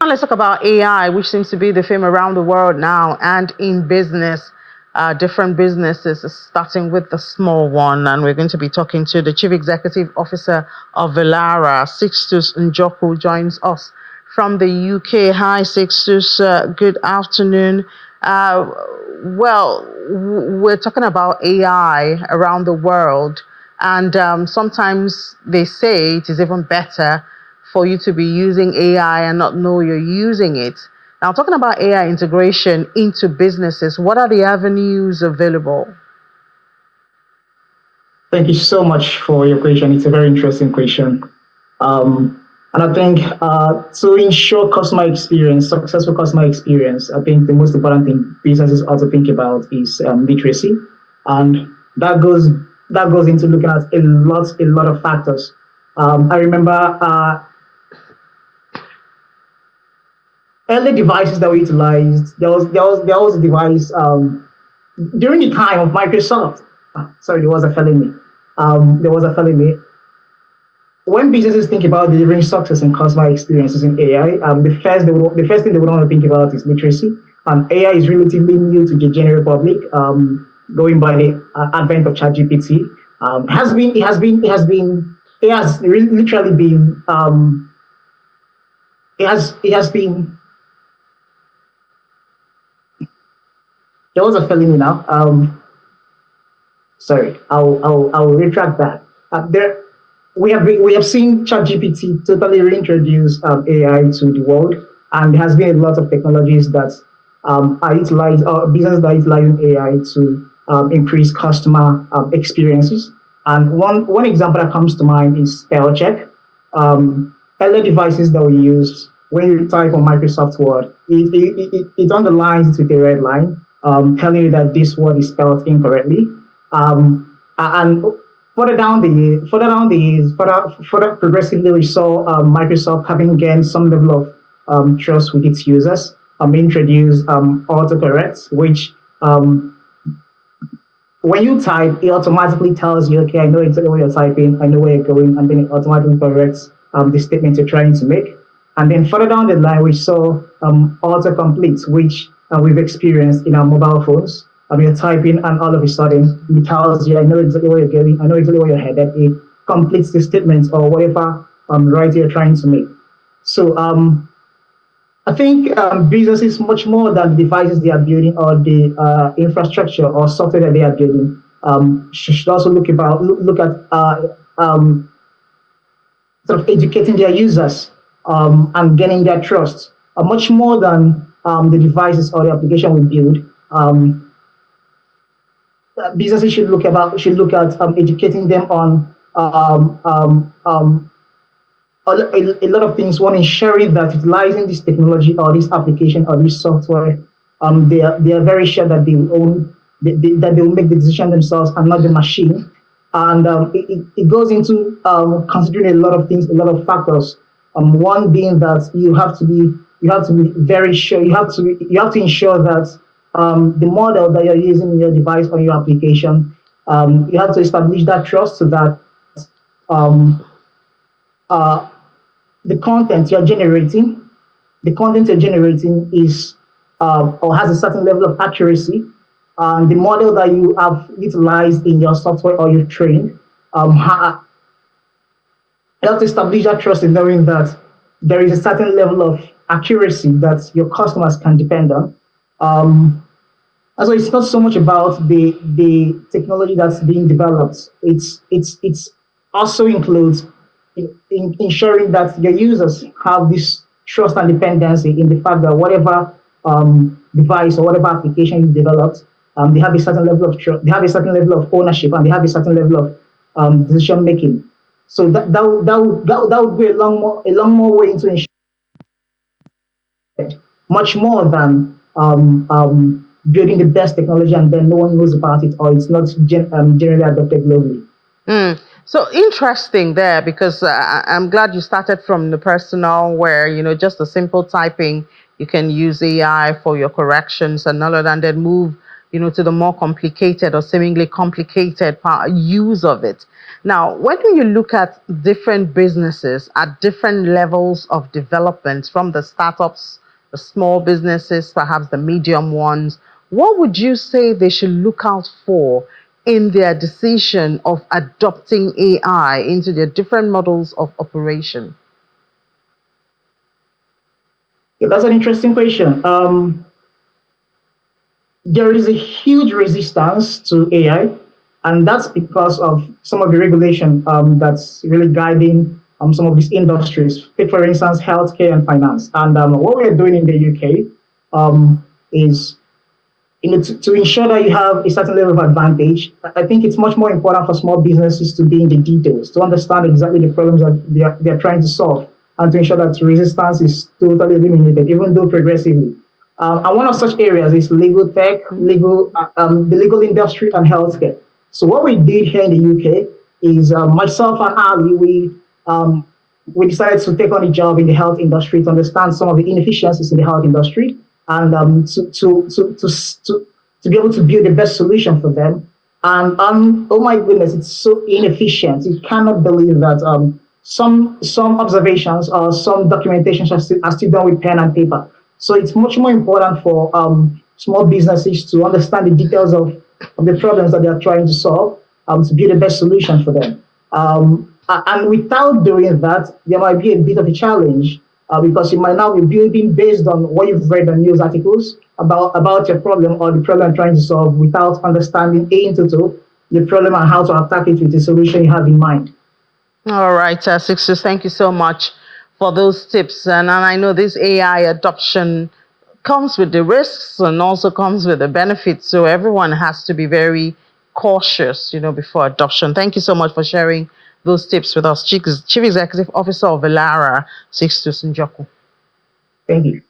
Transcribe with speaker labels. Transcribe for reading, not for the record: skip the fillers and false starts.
Speaker 1: let's talk about AI, which seems to be the theme around the world now and in business. Different businesses, starting with the small one. And we're going to be talking to the Chief Executive Officer of Velara, Sixtus Njoku, joins us from the UK. Hi, Sixtus. Good afternoon. We're talking about AI around the world. And sometimes they say it is even better for you to be using AI and not know you're using it. Now, talking about AI integration into businesses, what are the avenues available?
Speaker 2: Thank you so much for your question. It's a very interesting question. And I think to ensure customer experience, successful customer experience, I think the most important thing businesses ought to think about is literacy, and that goes that goes into looking at a lot of factors. I remember early devices that we utilized. There was a device during the time of Microsoft. Sorry, there was a felony. There was a felony. When businesses think about delivering success and customer experiences in AI, the first thing they would want to think about is literacy. And AI is relatively new to the general public, going by the advent of ChatGPT. It has literally been, it has been. There was a felony now. Sorry, I'll retract that. We have seen ChatGPT totally reintroduce AI to the world, and there has been a lot of technologies that are utilized, or businesses that are utilizing AI to increase customer experiences. And one example that comes to mind is spell check. Earlier devices that we use when you type on Microsoft Word, it underlines it with a red line, telling you that this word is spelled incorrectly. And further progressively, we saw Microsoft having gained some level of trust with its users, introduce autocorrect, which when you type, it automatically tells you, okay, I know exactly what you're typing, I know where you're going, and then it automatically corrects the statement you're trying to make. And then further down the line, we saw autocomplete, which we've experienced in our mobile phones. You're typing, and all of a sudden, it tells you, I know exactly where you're going, I know exactly where you're headed. It completes the statement or whatever right you're trying to make. So I think business is much more than the devices they are building or the infrastructure or software that they are building. Should also look at sort of educating their users and gaining their trust. Much more than the devices or the application we build. Businesses should look at educating them on a lot of things. One, ensuring that utilizing this technology or this application or this software, they are very sure that they will that they will make the decision themselves and not the machine. And it goes into considering a lot of things, a lot of factors. One being that you have to be very sure. You have to ensure that the model that you're using in your device or your application, you have to establish that trust so that um, the content you're generating, is or has a certain level of accuracy. The model that you have utilized in your software or you've trained, you have to establish that trust in knowing that there is a certain level of accuracy that your customers can depend on. And so it's not so much about the technology that's being developed. It's also includes in ensuring that your users have this trust and dependency in the fact that whatever device or whatever application you developed, they have a certain level of trust, they have a certain level of ownership, and they have a certain level of decision making. So that would be a long more way into ensuring much more than building the best technology and then no one knows about it or it's not generally adopted globally.
Speaker 1: Mm. So interesting there, because I'm glad you started from the personal where, just a simple typing, you can use AI for your corrections and all of that, and then move, to the more complicated or seemingly complicated use of it. Now, when you look at different businesses at different levels of development, from the startups, the small businesses, perhaps the medium ones, what would you say they should look out for in their decision of adopting AI into their different models of operation?
Speaker 2: Yeah, that's an interesting question. There is a huge resistance to AI, and that's because of some of the regulation that's really guiding some of these industries. Take, for instance, healthcare and finance. And what we're doing in the UK is to ensure that you have a certain level of advantage. I think it's much more important for small businesses to be in the details, to understand exactly the problems that they're trying to solve, and to ensure that resistance is totally eliminated, even though progressively. And one of such areas is legal tech, the legal industry, and healthcare. So what we did here in the UK is myself and Ali, we decided to take on a job in the health industry to understand some of the inefficiencies in the health industry, and to be able to build the best solution for them. And oh my goodness, it's so inefficient. You cannot believe that some observations or some documentations are still done with pen and paper. So it's much more important for small businesses to understand the details of the problems that they are trying to solve, to build the best solution for them. And without doing that, there might be a bit of a challenge, because you might now be building based on what you've read on news articles about your problem or the problem you're trying to solve, without understanding in total the problem and how to attack it with the solution you have in mind.
Speaker 1: All right, Sixtus, thank you so much for those tips. And I know this AI adoption comes with the risks and also comes with the benefits. So everyone has to be very cautious, before adoption. Thank you so much for sharing those tips with us. Chief Executive Officer of Velara, Sixtus Njoku.
Speaker 2: Thank you.